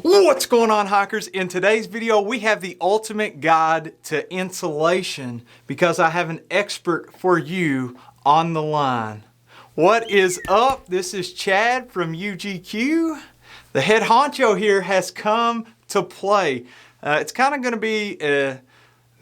What's going on, hikers? In today's video, we have the ultimate guide to insulation because I have an expert for you on the line. What is up? This is Chad from UGQ. The head honcho here has come to play. It's kind of going to be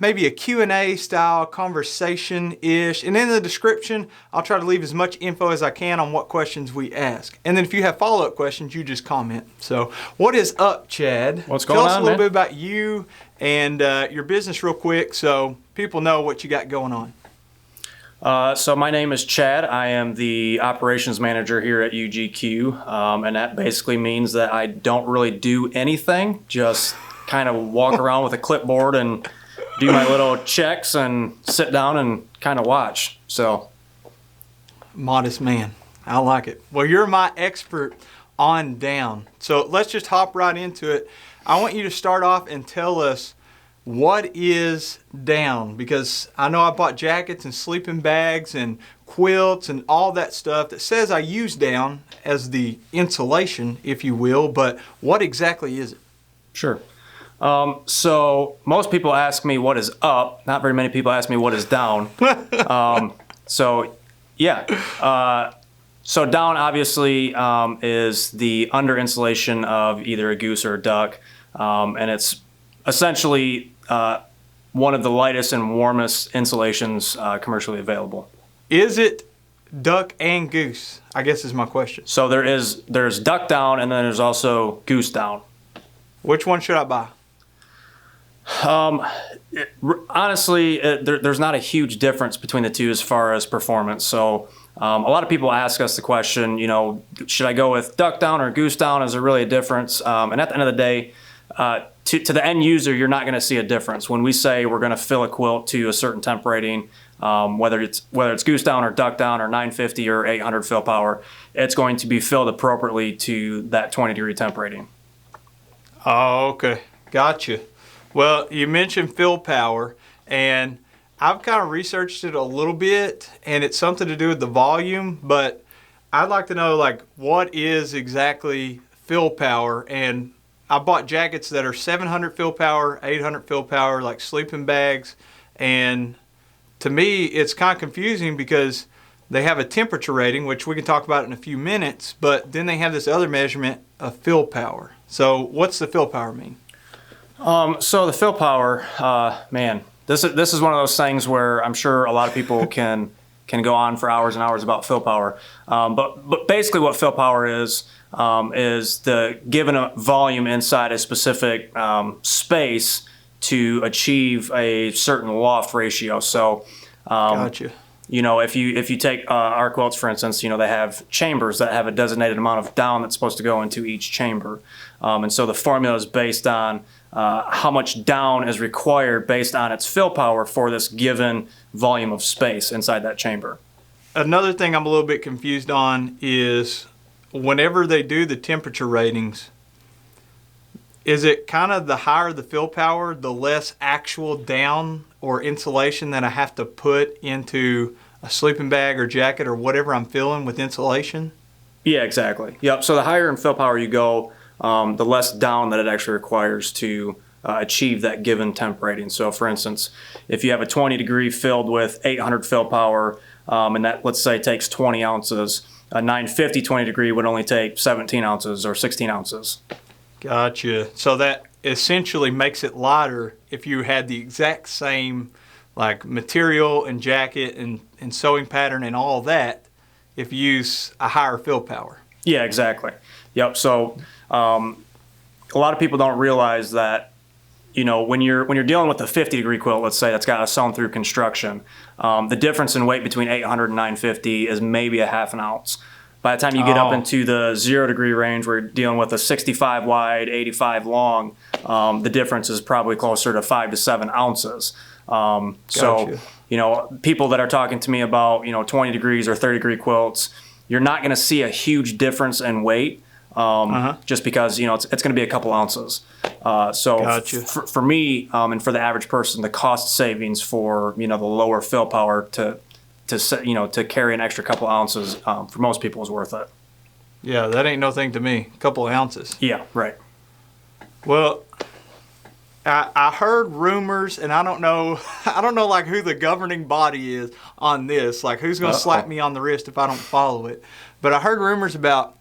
maybe a Q&A style conversation-ish. And in the description, I'll try to leave as much info as I can on what questions we ask. And then if you have follow-up questions, you just comment. So what is up, Chad? What's going on, Tell us a little man? bit about you and your business real quick so people know what you got going on. So my name is Chad. I am the operations manager here at UGQ, and that basically means that I don't really do anything, just kind of walk around with a clipboard and do my little checks and sit down and kind of watch. So, Modest man. I like it. Well, you're my expert on down. So let's just hop right into it. I want you to start off and tell us what is down, because I know I bought jackets and sleeping bags and quilts and all that stuff that says I use down as the insulation, if you will, but what exactly is it? sure. So most people ask me what is up. Not very many people ask me what is down. So down obviously is the under insulation of either a goose or a duck, and it's essentially one of the lightest and warmest insulations commercially available. Is it duck and goose? I guess is my question. So there's duck down, and then there's also goose down. Which one should I buy? Honestly, there's not a huge difference between the two as far as performance. So a lot of people ask us the question, should I go with duck down or goose down? Is there really a difference? And at the end of the day, to the end user, you're not going to see a difference. When we say we're going to fill a quilt to a certain temp rating, whether it's goose down or duck down or 950 or 800 fill power, it's going to be filled appropriately to that 20-degree temp rating. Oh, okay. Gotcha. Well, you mentioned fill power, and I've kind of researched it a little bit, and it's something to do with the volume, but I'd like to know, what is exactly fill power? And I bought jackets that are 700 fill power, 800 fill power, like sleeping bags, and to me, it's kind of confusing because they have a temperature rating, which we can talk about in a few minutes, but then they have this other measurement of fill power. So what's the fill power mean? So the fill power, man, this is one of those things where I'm sure a lot of people can go on for hours and hours about fill power. But basically what fill power is the given a volume inside a specific space to achieve a certain loft ratio. So, Gotcha. If you take our quilts, for instance, they have chambers that have a designated amount of down that's supposed to go into each chamber. And so the formula is based on how much down is required based on its fill power for this given volume of space inside that chamber. Another thing I'm a little bit confused on is whenever they do the temperature ratings, is it kind of the higher the fill power, the less actual down or insulation that I have to put into a sleeping bag or jacket or whatever I'm filling with insulation? Yeah, exactly. Yep. So the higher in fill power you go, the less down that it actually requires to achieve that given temp rating. So for instance, if you have a 20-degree filled with 800 fill power, and that, let's say, takes 20 ounces, a 950 20-degree would only take 17 ounces or 16 ounces. Gotcha. So that essentially makes it lighter if you had the exact same material and jacket and sewing pattern and all that if you use a higher fill power. Yeah, exactly. Yep. So a lot of people don't realize that, when you're dealing with a 50-degree quilt, let's say, that's got a sewn through construction, the difference in weight between 800 and 950 is maybe a half an ounce. By the time you get up into the 0-degree range, where you're dealing with a 65 wide, 85 long, the difference is probably closer to 5 to 7 ounces. Gotcha. So, people that are talking to me about, 20 degrees or 30-degree quilts, you're not going to see a huge difference in weight, just because, it's going to be a couple ounces. Gotcha. For me, and for the average person, the cost savings for, the lower fill power to carry an extra couple ounces, for most people is worth it. Yeah, that ain't no thing to me. A couple of ounces. Yeah, right. Well, I heard rumors, and I don't know, I don't know like who the governing body is on this, like who's going to slap me on the wrist if I don't follow it. But I heard rumors about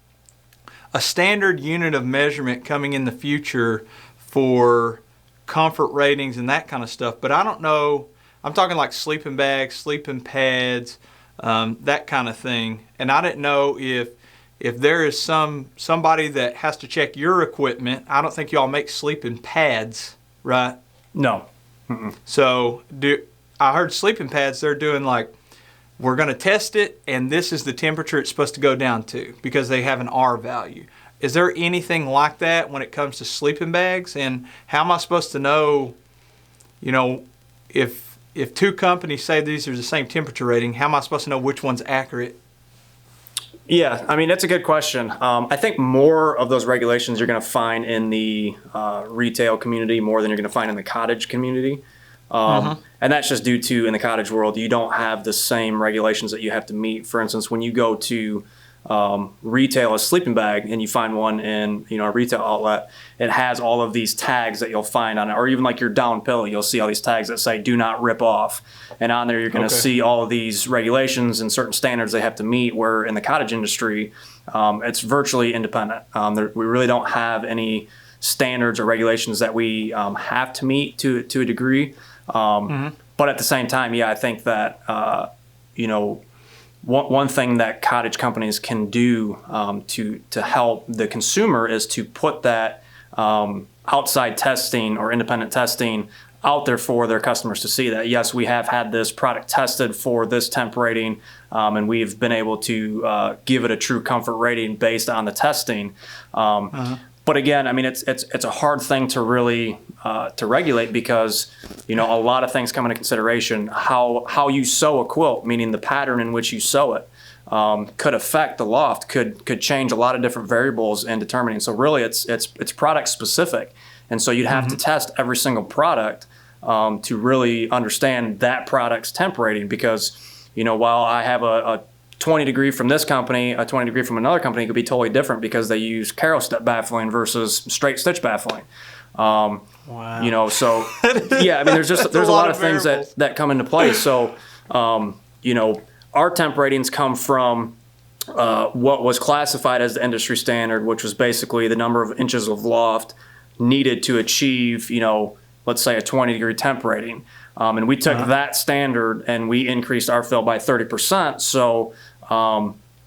a standard unit of measurement coming in the future for comfort ratings and that kind of stuff. But I don't know, I'm talking like sleeping bags, sleeping pads, that kind of thing. And I didn't know if there is somebody that has to check your equipment. I don't think y'all make sleeping pads, right? No. Mm-mm. So I heard sleeping pads, they're doing like, we're going to test it, and this is the temperature it's supposed to go down to because they have an R value. Is there anything like that when it comes to sleeping bags? And how am I supposed to know, if two companies say these are the same temperature rating, how am I supposed to know which one's accurate? Yeah, I mean, that's a good question. I think more of those regulations you're going to find in the retail community more than you're going to find in the cottage community. And that's just due to, in the cottage world, you don't have the same regulations that you have to meet. For instance, when you go to retail a sleeping bag and you find one in a retail outlet, it has all of these tags that you'll find on it, or even like your down pillow, you'll see all these tags that say "do not rip off," and on there you're going to see all of these regulations and certain standards they have to meet. Where in the cottage industry, it's virtually independent. We really don't have any standards or regulations that we have to meet to a degree. But at the same time, I think that one thing that cottage companies can do to help the consumer is to put that outside testing or independent testing out there for their customers to see that, yes, we have had this product tested for this temp rating, and we've been able to give it a true comfort rating based on the testing. But again, I mean, it's a hard thing to really to regulate because a lot of things come into consideration. How you sew a quilt, meaning the pattern in which you sew it, could affect the loft, could change a lot of different variables in determining. So really, it's product specific, and so you'd have to test every single product to really understand that product's temp rating. Because while I have a 20 degree from this company, a 20 degree from another company could be totally different because they use Carol step baffling versus straight stitch baffling. Wow. So yeah, I mean, there's a lot of things that come into play. So, our temp ratings come from what was classified as the industry standard, which was basically the number of inches of loft needed to achieve, let's say a 20 degree temp rating. And we took that standard and we increased our fill by 30%. So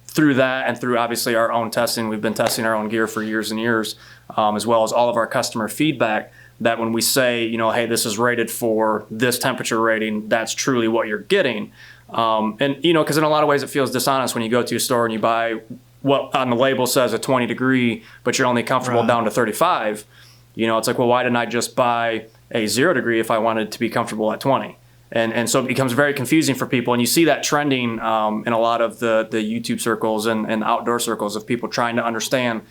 through that and through obviously our own testing, we've been testing our own gear for years and years, as well as all of our customer feedback, that when we say, hey, this is rated for this temperature rating, that's truly what you're getting. And, because in a lot of ways it feels dishonest when you go to a store and you buy what on the label says a 20 degree, but you're only comfortable down to 35. It's like, well, why didn't I just buy a 0 degree if I wanted to be comfortable at 20? And so it becomes very confusing for people. And you see that trending in a lot of the YouTube circles and outdoor circles of people trying to understand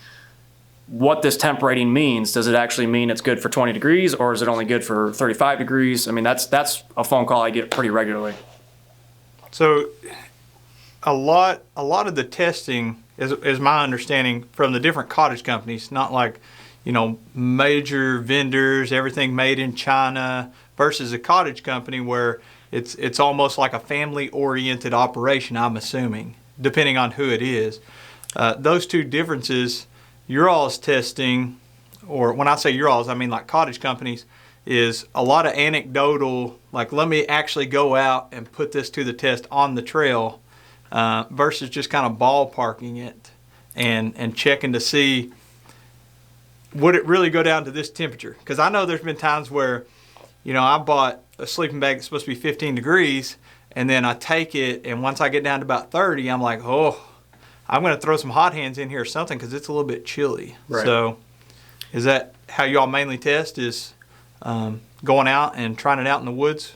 what this temp rating means. Does it actually mean it's good for 20 degrees or is it only good for 35 degrees? I mean, that's a phone call I get pretty regularly. So a lot of the testing is my understanding from the different cottage companies, not like, major vendors, everything made in China, versus a cottage company where it's almost like a family-oriented operation, I'm assuming, depending on who it is. Those two differences, your all's testing, or when I say your all's, I mean like cottage companies, is a lot of anecdotal, like let me actually go out and put this to the test on the trail, versus just kind of ballparking it and checking to see, would it really go down to this temperature? Because I know there's been times where, I bought a sleeping bag that's supposed to be 15 degrees, and then I take it, and once I get down to about 30, I'm like, oh, I'm going to throw some hot hands in here or something because it's a little bit chilly. Right. So is that how y'all mainly test, is going out and trying it out in the woods?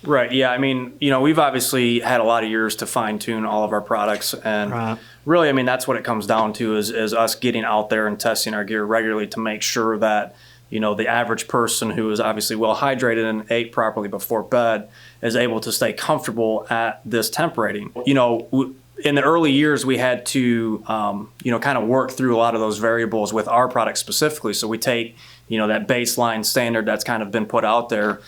Right. Yeah. I mean, we've obviously had a lot of years to fine tune all of our products, and really, I mean, that's what it comes down to is us getting out there and testing our gear regularly to make sure that, the average person who is obviously well hydrated and ate properly before bed is able to stay comfortable at this temp rating. in the early years, we had to, kind of work through a lot of those variables with our product specifically. So we take, that baseline standard that's kind of been put out there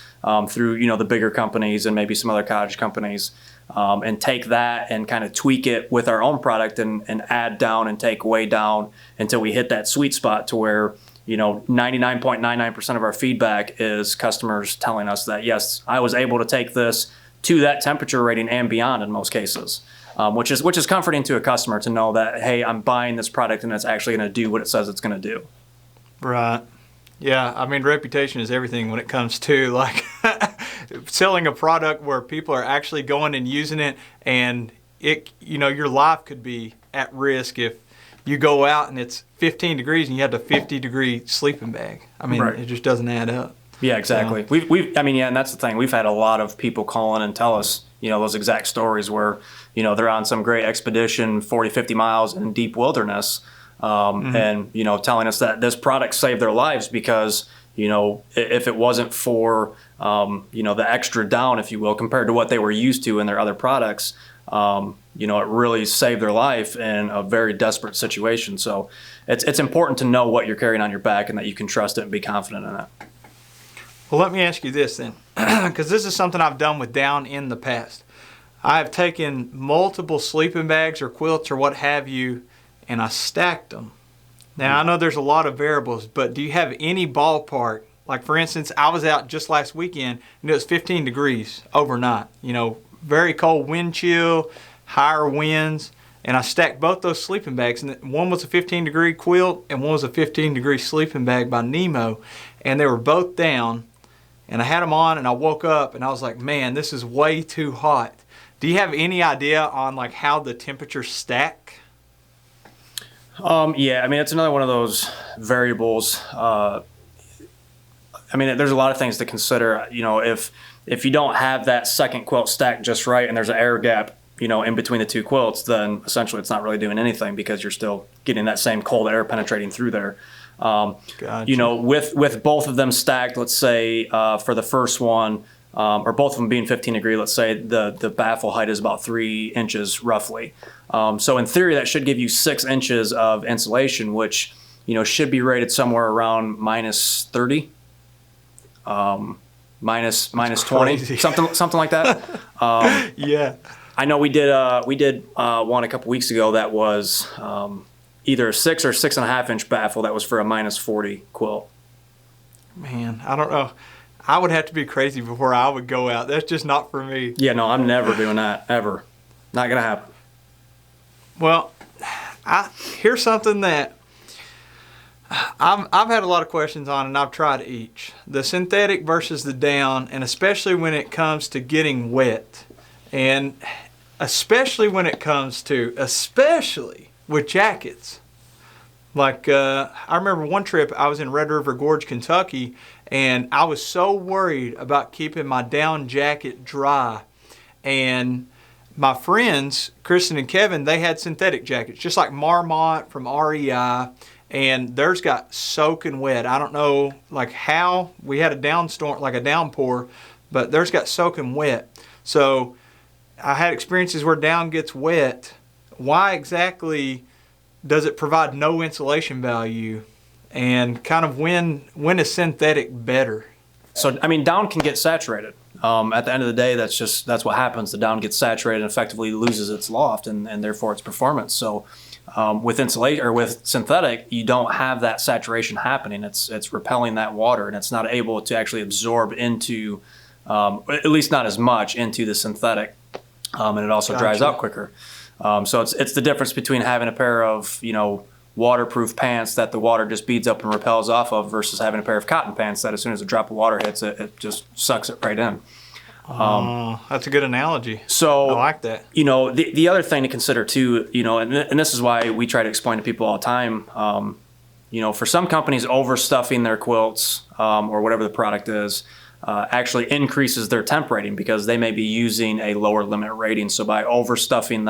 through, the bigger companies and maybe some other cottage companies, and take that and kind of tweak it with our own product and add down and take way down until we hit that sweet spot to where, 99.99% of our feedback is customers telling us that, yes, I was able to take this to that temperature rating and beyond in most cases, which is comforting to a customer to know that, hey, I'm buying this product and it's actually going to do what it says it's going to do. Right. Yeah, I mean, reputation is everything when it comes to like selling a product where people are actually going and using it, and your life could be at risk if you go out and it's 15 degrees and you have a 50-degree sleeping bag. I mean, It just doesn't add up. Yeah, exactly. And that's the thing. We've had a lot of people call in and tell us, those exact stories where, they're on some great expedition, 40, 50 miles in deep wilderness, and, telling us that this product saved their lives because, if it wasn't for, the extra down, if you will, compared to what they were used to in their other products, it really saved their life in a very desperate situation. So it's important to know what you're carrying on your back and that you can trust it and be confident in it. Well, let me ask you this then, because this is something I've done with down in the past. I have taken multiple sleeping bags or quilts or what have you, and I stacked them. Now, I know there's a lot of variables, but do you have any ballpark? Like, for instance, I was out just last weekend, and it was 15 degrees overnight. Very cold wind chill, higher winds, and I stacked both those sleeping bags. And one was a 15-degree quilt, and one was a 15-degree sleeping bag by Nemo, and they were both down. And I had them on, and I woke up, and I was like, man, this is way too hot. Do you have any idea on like how the temperatures stack? Yeah, I mean, it's another one of those variables. There's a lot of things to consider. If you don't have that second quilt stacked just right and there's an air gap, in between the two quilts, then essentially it's not really doing anything because you're still getting that same cold air penetrating through there. Gotcha. With both of them stacked, let's say for the first one, or both of them being 15 degree, let's say the baffle height is about 3 inches roughly. So in theory, that should give you 6 inches of insulation, which, should be rated somewhere around minus 30, minus 20, something like that. Yeah. I know we did one a couple weeks ago that was either a 6 or 6.5 inch baffle that was for a minus 40 quilt. Man, I don't know. I would have to be crazy before I would go out. That's just not for me. Yeah, no, I'm never doing that, ever. Not going to happen. Well, here's something that I've had a lot of questions on, and I've tried each. The synthetic versus the down, and especially when it comes to getting wet. And especially when it comes to, especially with jackets. Like, I remember one trip I was in Red River Gorge, Kentucky, and I was so worried about keeping my down jacket dry. And my friends, Kristen and Kevin, they had synthetic jackets, just like Marmot from REI, and theirs got soaking wet. I don't know like how, we had a downstorm, like a downpour, but theirs got soaking wet. So I had experiences where down gets wet. Why exactly does it provide no insulation value? And kind of when is synthetic better? So, down can get saturated. At the end of the day, that's what happens. The down gets saturated and effectively loses its loft and therefore its performance. So with insulation or with synthetic, you don't have that saturation happening. It's repelling that water, and it's not able to actually absorb into, at least not as much, into the synthetic. And it also dries out quicker. So it's the difference between having a pair of, waterproof pants that the water just beads up and repels off of versus having a pair of cotton pants that as soon as a drop of water hits it, it just sucks it right in. That's a good analogy. So I like that. The other thing to consider too, and this is why we try to explain to people all the time, for some companies, overstuffing their quilts or whatever the product is actually increases their temp rating because they may be using a lower limit rating. So by overstuffing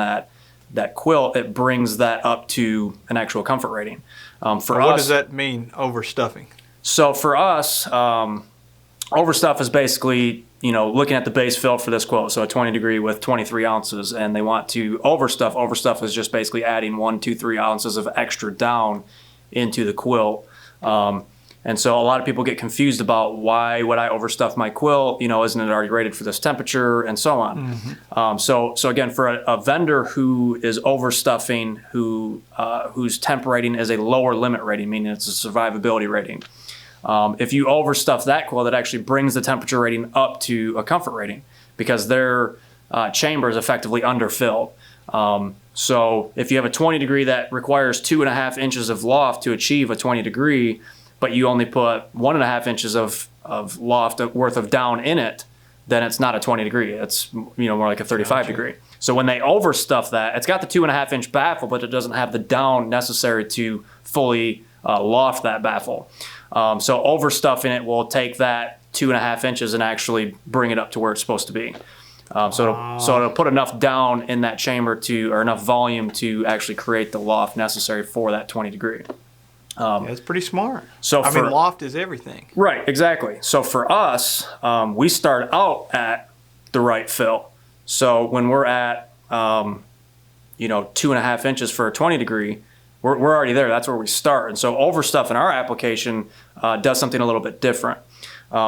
that quilt, it brings that up to an actual comfort rating. What does that mean, overstuffing? So for us, overstuff is basically, looking at the base fill for this quilt, so a 20 degree with 23 ounces, and they want to overstuff. Overstuff is just basically adding 1, 2, 3 ounces of extra down into the quilt. And so a lot of people get confused about why would I overstuff my quilt? Isn't it already rated for this temperature and so on? Mm-hmm. So again, for a vendor who is overstuffing, whose temp rating is a lower limit rating, meaning it's a survivability rating. If you overstuff that quilt, it actually brings the temperature rating up to a comfort rating because their chamber is effectively underfilled. So if you have a 20 degree that requires 2.5 inches of loft to achieve a 20 degree, but you only put 1.5 inches of loft worth of down in it, then it's not a 20 degree. It's more like a 35 degree. So when they overstuff that, it's got the 2.5 inch baffle, but it doesn't have the down necessary to fully loft that baffle. So overstuffing it will take that 2.5 inches and actually bring it up to where it's supposed to be. So it'll put enough down in that chamber or enough volume to actually create the loft necessary for that 20 degree. That's pretty smart. So loft is everything. Right, exactly. So for us, we start out at the right fill. So when we're at 2.5 inches for a 20 degree, we're already there. That's where we start. And so overstuff in our application does something a little bit different.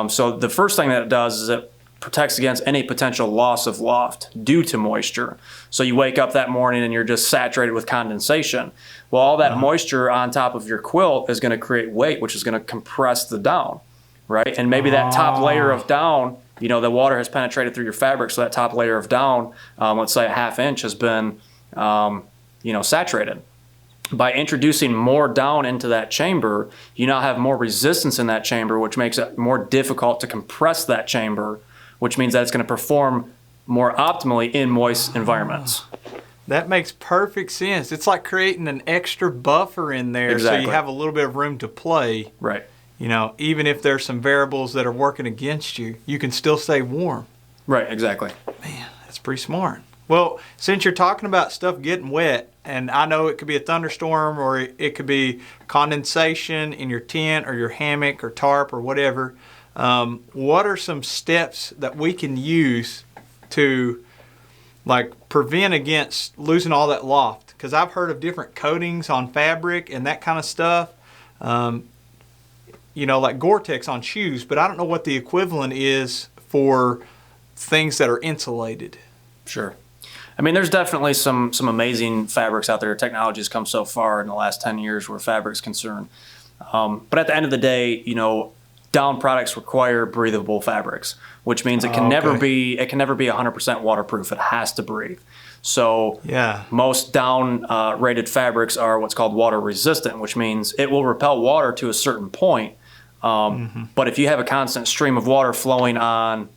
So the first thing that it does is it protects against any potential loss of loft due to moisture. So you wake up that morning and you're just saturated with condensation. Well, all that moisture on top of your quilt is going to create weight, which is going to compress the down, right? And maybe that top layer of down, the water has penetrated through your fabric, so that top layer of down, let's say a 1/2 inch, has been, saturated. By introducing more down into that chamber, you now have more resistance in that chamber, which makes it more difficult to compress that chamber, which means that it's going to perform more optimally in moist environments. That makes perfect sense. It's like creating an extra buffer in there. Exactly. So you have a little bit of room to play. Right. Even if there's some variables that are working against you, you can still stay warm. Right, exactly. Man, that's pretty smart. Well, since you're talking about stuff getting wet, and I know it could be a thunderstorm or it could be condensation in your tent or your hammock or tarp or whatever, what are some steps that we can use to prevent against losing all that loft? Because I've heard of different coatings on fabric and that kind of stuff, like Gore-Tex on shoes, but I don't know what the equivalent is for things that are insulated. Sure. There's definitely some amazing fabrics out there. Technology has come so far in the last 10 years where fabric's concerned. But at the end of the day, down products require breathable fabrics, which means it can never be 100% waterproof. It has to breathe. So most down rated fabrics are what's called water resistant, which means it will repel water to a certain point. But if you have a constant stream of water flowing on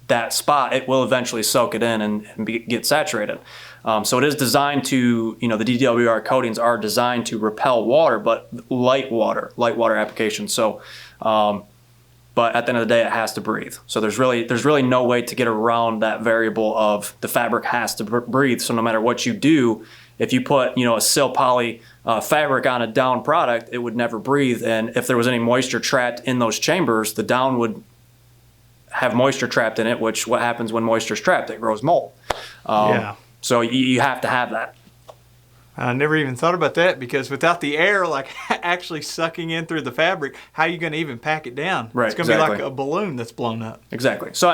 that spot, it will eventually soak it in and get saturated. So it is designed to, the DWR coatings are designed to repel water, but light water application. So, but at the end of the day, it has to breathe. So there's really no way to get around that variable of the fabric has to breathe. So no matter what you do, if you put, a sil poly fabric on a down product, it would never breathe. And if there was any moisture trapped in those chambers, the down would have moisture trapped in it, which what happens when moisture's trapped? It grows mold. So you have to have that. I never even thought about that, because without the air actually sucking in through the fabric, how are you going to even pack it down? Right, it's going to be like a balloon that's blown up. Exactly. So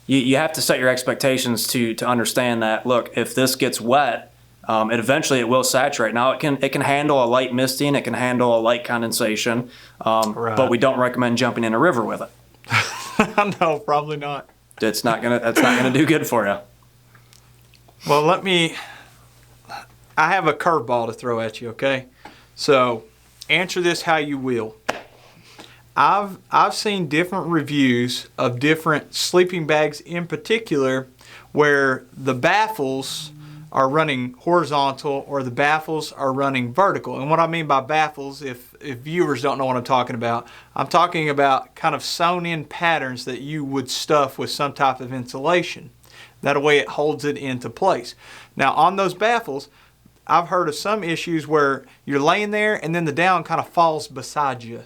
you have to set your expectations to understand that. Look, if this gets wet, it will saturate. Now it can handle a light misting, it can handle a light condensation, but we don't recommend jumping in a river with it. No, probably not. That's not gonna do good for you. Well, I have a curveball to throw at you, okay? So answer this how you will. I've seen different reviews of different sleeping bags in particular where the baffles are running horizontal or the baffles are running vertical. And what I mean by baffles, if viewers don't know what I'm talking about kind of sewn in patterns that you would stuff with some type of insulation. That way it holds it into place. Now on those baffles, I've heard of some issues where you're laying there and then the down kind of falls beside you.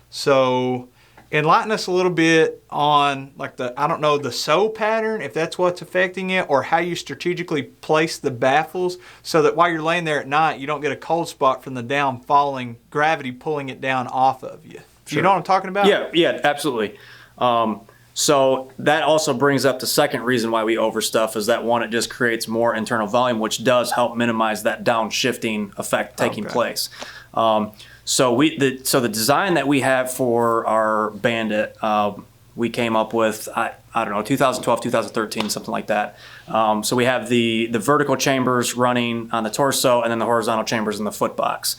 So enlighten us a little bit on like I don't know, the sew pattern, if that's what's affecting it, or how you strategically place the baffles so that while you're laying there at night, you don't get a cold spot from the down falling, gravity pulling it down off of you. Sure. You know what I'm talking about? Yeah, absolutely. So that also brings up the second reason why we overstuff is that one, it just creates more internal volume, which does help minimize that downshifting effect taking place. So the design that we have for our Bandit, we came up with, I don't know, 2012, 2013, something like that. So we have the vertical chambers running on the torso and then the horizontal chambers in the foot box.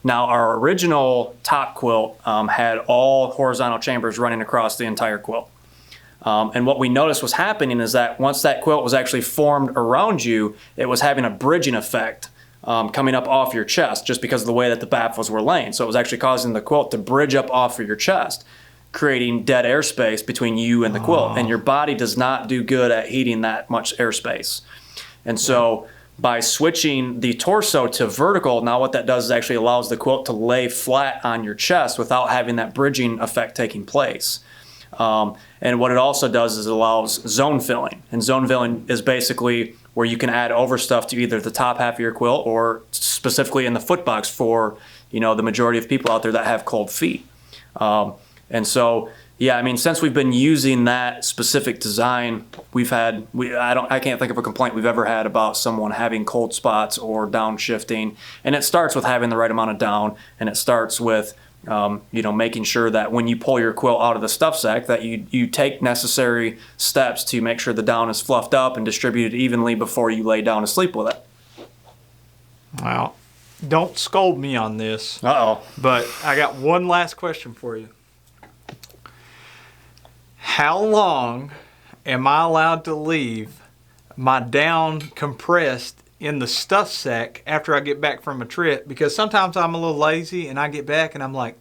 Now our original top quilt had all horizontal chambers running across the entire quilt. And what we noticed was happening is that once that quilt was actually formed around you, it was having a bridging effect coming up off your chest just because of the way that the baffles were laying. So it was actually causing the quilt to bridge up off of your chest, creating dead airspace between you and the quilt. And your body does not do good at heating that much airspace. And so by switching the torso to vertical, now what that does is actually allows the quilt to lay flat on your chest without having that bridging effect taking place. And what it also does is it allows zone filling. And zone filling is basically where you can add overstuff to either the top half of your quilt or specifically in the foot box for, you know, the majority of people out there that have cold feet. And so, yeah, I mean, since we've been using that specific design, I can't think of a complaint we've ever had about someone having cold spots or downshifting. And it starts with having the right amount of down, and it starts with making sure that when you pull your quilt out of the stuff sack that you take necessary steps to make sure the down is fluffed up and distributed evenly before you lay down to sleep with it. Well, don't scold me on this. Uh-oh. But I got one last question for you. How long am I allowed to leave my down compressed in the stuff sack after I get back from a trip? Because sometimes I'm a little lazy and I get back and I'm like,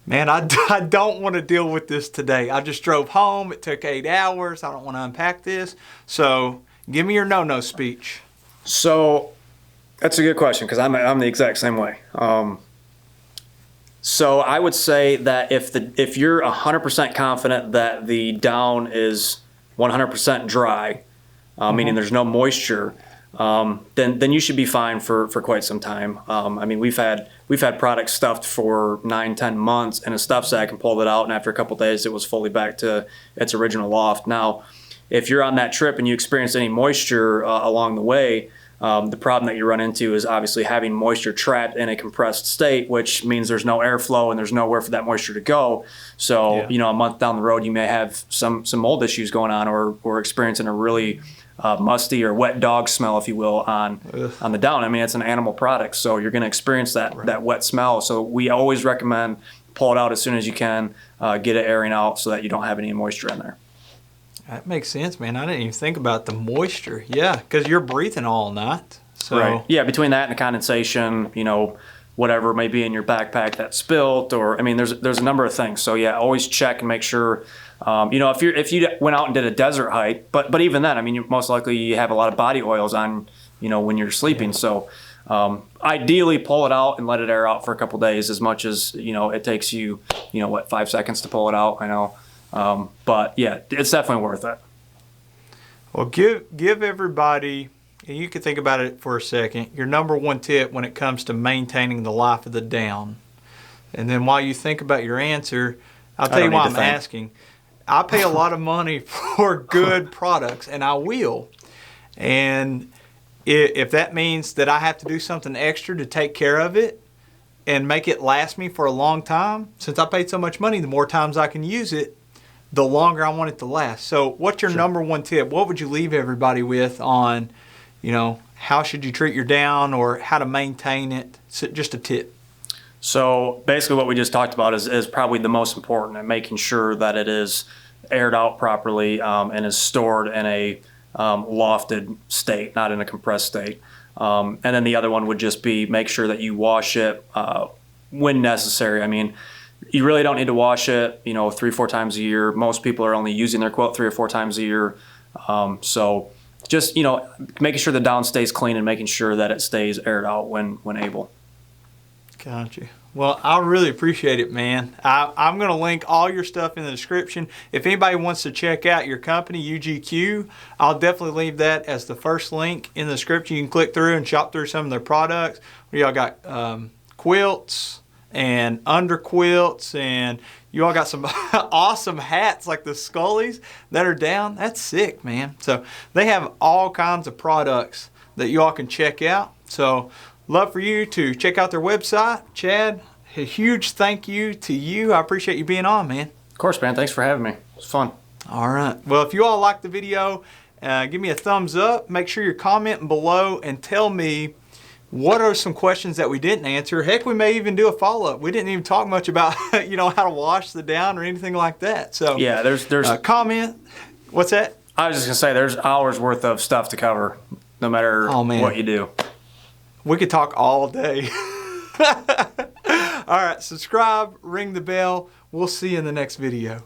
man, I don't want to deal with this today. I just drove home. It took 8 hours. I don't want to unpack this. So give me your no-no speech. So that's a good question because I'm the exact same way. So I would say that if you're 100% confident that the down is 100% dry, meaning there's no moisture, then you should be fine for quite some time. I mean, we've had products stuffed for 9-10 months in a stuff sack and pulled it out, and after a couple of days, it was fully back to its original loft. Now, if you're on that trip and you experience any moisture along the way, the problem that you run into is obviously having moisture trapped in a compressed state, which means there's no airflow and there's nowhere for that moisture to go. So, a month down the road, you may have some mold issues going on or experiencing a really musty or wet dog smell, if you will, on the down. I mean, it's an animal product, so you're going to experience that wet smell. So we always recommend pull it out as soon as you can, get it airing out so that you don't have any moisture in there. That makes sense, man. I didn't even think about the moisture. Yeah, because you're breathing all night. So. Right. Yeah, between that and the condensation, whatever may be in your backpack that spilt, or I mean, there's a number of things. So yeah, always check and make sure. If you went out and did a desert hike, but even then, I mean, most likely you have a lot of body oils on, when you're sleeping. So ideally, pull it out and let it air out for a couple days, as much as it takes you, 5 seconds to pull it out. I know. But yeah, it's definitely worth it. Well, give everybody, and you can think about it for a second, your number one tip when it comes to maintaining the life of the down. And then while you think about your answer, I'll tell you why I'm asking. I pay a lot of money for good products, and I will. And if that means that I have to do something extra to take care of it and make it last me for a long time, since I paid so much money, the more times I can use it, the longer I want it to last. So what's your number one tip? What would you leave everybody with on, how should you treat your down or how to maintain it? So just a tip. So basically what we just talked about is probably the most important, and making sure that it is aired out properly and is stored in a lofted state, not in a compressed state. And then the other one would just be make sure that you wash it when necessary. I mean, you really don't need to wash it, 3-4 times a year. Most people are only using their quilt 3 or 4 times a year. So just, making sure the down stays clean and making sure that it stays aired out when able. Gotcha. Well, I really appreciate it, man. I'm going to link all your stuff in the description. If anybody wants to check out your company, UGQ, I'll definitely leave that as the first link in the description. You can click through and shop through some of their products. We all got quilts and under quilts, and you all got some awesome hats like the Scullies that are down. That's sick, man. So they have all kinds of products that you all can check out. So love for you to check out their website. Chad, a huge thank you to you. I appreciate you being on, man. Of course, man. Thanks for having me. It's fun. All right. Well, if you all liked the video, give me a thumbs up. Make sure you're commenting below and tell me what are some questions that we didn't answer. Heck, we may even do a follow-up. We didn't even talk much about how to wash the down or anything like that. So yeah, there's comment. What's that? I was just gonna say there's hours worth of stuff to cover, no matter what you do. We could talk all day. All right, subscribe, ring the bell. We'll see you in the next video.